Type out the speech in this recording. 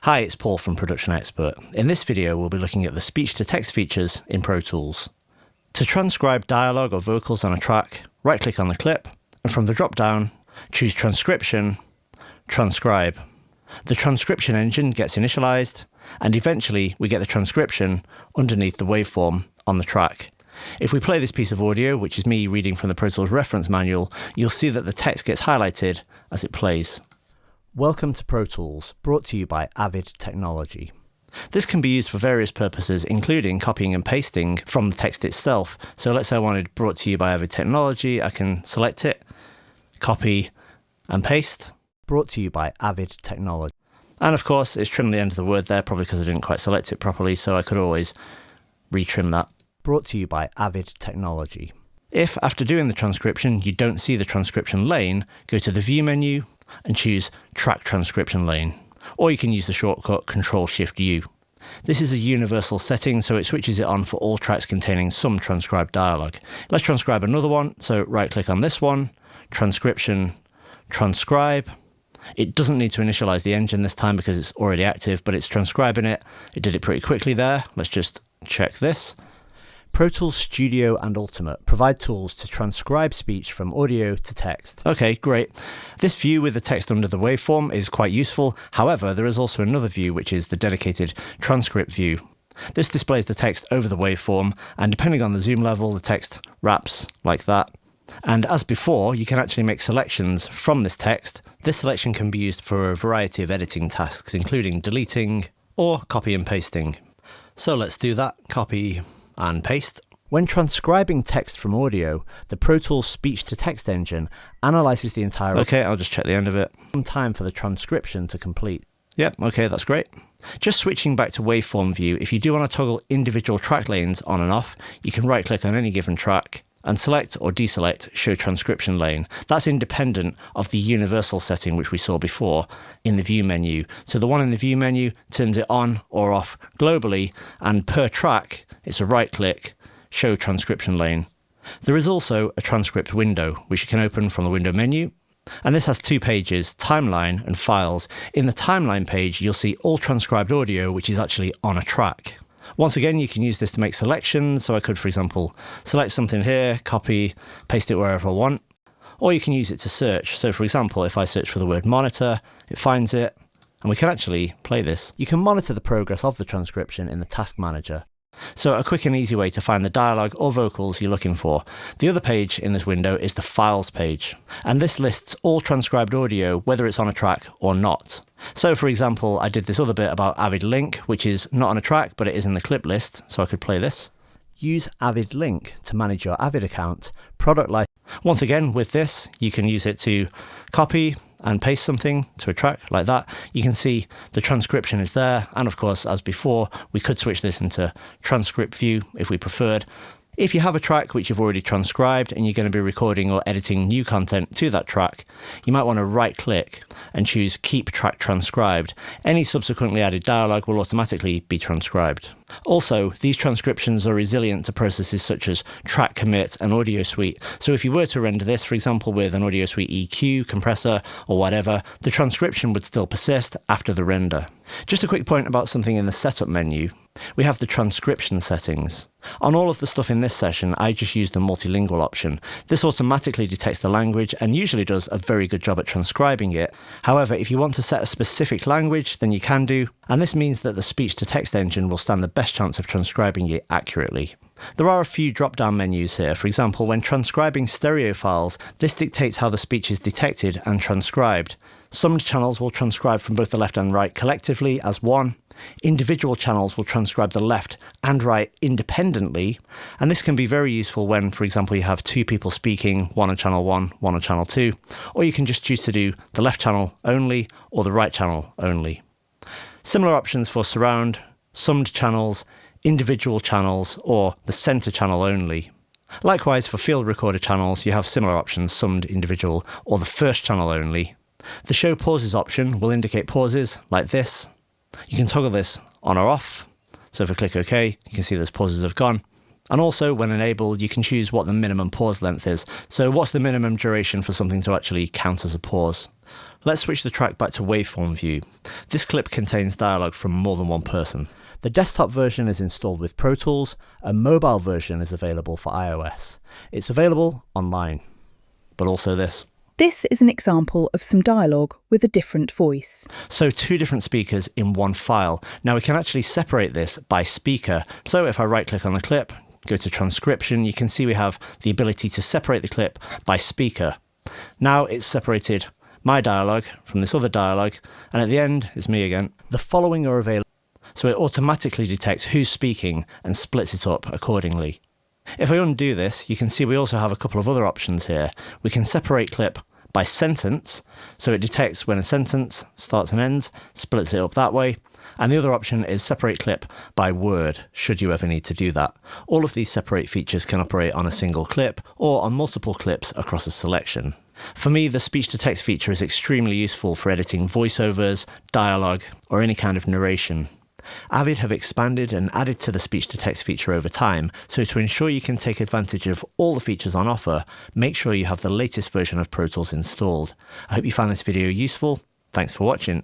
Hi, it's Paul from Production Expert. In this video, we'll be looking at the speech-to-text features in Pro Tools. To transcribe dialogue or vocals on a track, right-click on the clip, and from the drop-down, choose Transcription, Transcribe. The transcription engine gets initialized, and eventually we get the transcription underneath the waveform on the track. If we play this piece of audio, which is me reading from the Pro Tools reference manual, you'll see that the text gets highlighted as it plays. Welcome to Pro Tools, brought to you by Avid Technology. This can be used for various purposes, including copying and pasting from the text itself. So let's say I wanted brought to you by Avid Technology, I can select it, copy and paste. Brought to you by Avid Technology. And of course, it's trimmed the end of the word there, probably because I didn't quite select it properly, so I could always retrim that. Brought to you by Avid Technology. If, after doing the transcription, you don't see the transcription lane, go to the View menu and choose Track Transcription lane. Or you can use the shortcut Ctrl-Shift-U. This is a universal setting, so it switches it on for all tracks containing some transcribed dialogue. Let's transcribe another one, so right-click on this one, Transcription, Transcribe. It doesn't need to initialize the engine this time because it's already active, but it's transcribing it. It did it pretty quickly there. Let's just check this. Pro Tools Studio and Ultimate provide tools to transcribe speech from audio to text. Okay, great. This view with the text under the waveform is quite useful. However, there is also another view, which is the dedicated transcript view. This displays the text over the waveform, and depending on the zoom level, the text wraps like that. And as before, you can actually make selections from this text. This selection can be used for a variety of editing tasks, including deleting or copy and pasting. So let's do that. Copy and paste. When transcribing text from audio, the Pro Tools speech-to-text engine analyzes the entire... Okay, I'll just check the end of it. Some time for the transcription to complete. Yep, okay, that's great. Just switching back to waveform view, if you do want to toggle individual track lanes on and off, you can right-click on any given track and select or deselect Show Transcription Lane. That's independent of the universal setting which we saw before in the View menu. So the one in the View menu turns it on or off globally, and per track, it's a right-click, Show Transcription Lane. There is also a transcript window, which you can open from the window menu. And this has two pages, Timeline and Files. In the Timeline page, you'll see all transcribed audio, which is actually on a track. Once again, you can use this to make selections. So I could, for example, select something here, copy, paste it wherever I want. Or you can use it to search. So for example, if I search for the word monitor, it finds it, and we can actually play this. You can monitor the progress of the transcription in the Task Manager. So a quick and easy way to find the dialogue or vocals you're looking for. The other page in this window is the Files page, and this lists all transcribed audio, whether it's on a track or not. So for example, I did this other bit about Avid Link, which is not on a track, but it is in the clip list, so I could play this. Use Avid Link to manage your Avid account, product license. Once again, with this, you can use it to copy and paste something to a track like that. You can see the transcription is there, and of course, as before, we could switch this into transcript view if we preferred. If you have a track which you've already transcribed and you're going to be recording or editing new content to that track, you might want to right-click and choose Keep Track Transcribed. Any subsequently added dialogue will automatically be transcribed. Also, these transcriptions are resilient to processes such as track commit and AudioSuite. So if you were to render this, for example, with an AudioSuite EQ, compressor, or whatever, the transcription would still persist after the render. Just a quick point about something in the setup menu. We have the transcription settings. On all of the stuff in this session, I just used the multilingual option. This automatically detects the language and usually does a very good job at transcribing it. However, if you want to set a specific language, then you can do, and this means that the speech-to-text engine will stand the best chance of transcribing it accurately. There are a few drop-down menus here. For example, when transcribing stereo files, this dictates how the speech is detected and transcribed. Some channels will transcribe from both the left and right collectively as one. Individual channels will transcribe the left and right independently, and this can be very useful when, for example, you have two people speaking, one on channel 1, one on channel 2, or you can just choose to do the left channel only or the right channel only. Similar options for surround, summed channels, individual channels, or the center channel only. Likewise, for field recorder channels, you have similar options, summed, individual, or the first channel only. The Show Pauses option will indicate pauses like this. You can toggle this on or off. So if I click OK, you can see those pauses have gone. And also, when enabled, you can choose what the minimum pause length is. So what's the minimum duration for something to actually count as a pause? Let's switch the track back to waveform view. This clip contains dialogue from more than one person. The desktop version is installed with Pro Tools. A mobile version is available for iOS. It's available online. But also this. This is an example of some dialogue with a different voice. So 2 different speakers in one file. Now we can actually separate this by speaker. So if I right-click on the clip, go to Transcription, you can see we have the ability to separate the clip by speaker. Now it's separated my dialogue from this other dialogue, and at the end is me again. The following are available, so it automatically detects who's speaking and splits it up accordingly. If I undo this, you can see we also have a couple of other options here. We can separate clip by sentence, so it detects when a sentence starts and ends, splits it up that way. And the other option is separate clip by word, should you ever need to do that. All of these separate features can operate on a single clip or on multiple clips across a selection. For me, the speech-to-text feature is extremely useful for editing voiceovers, dialogue, or any kind of narration. Avid have expanded and added to the speech-to-text feature over time, so to ensure you can take advantage of all the features on offer, make sure you have the latest version of Pro Tools installed. I hope you found this video useful. Thanks for watching.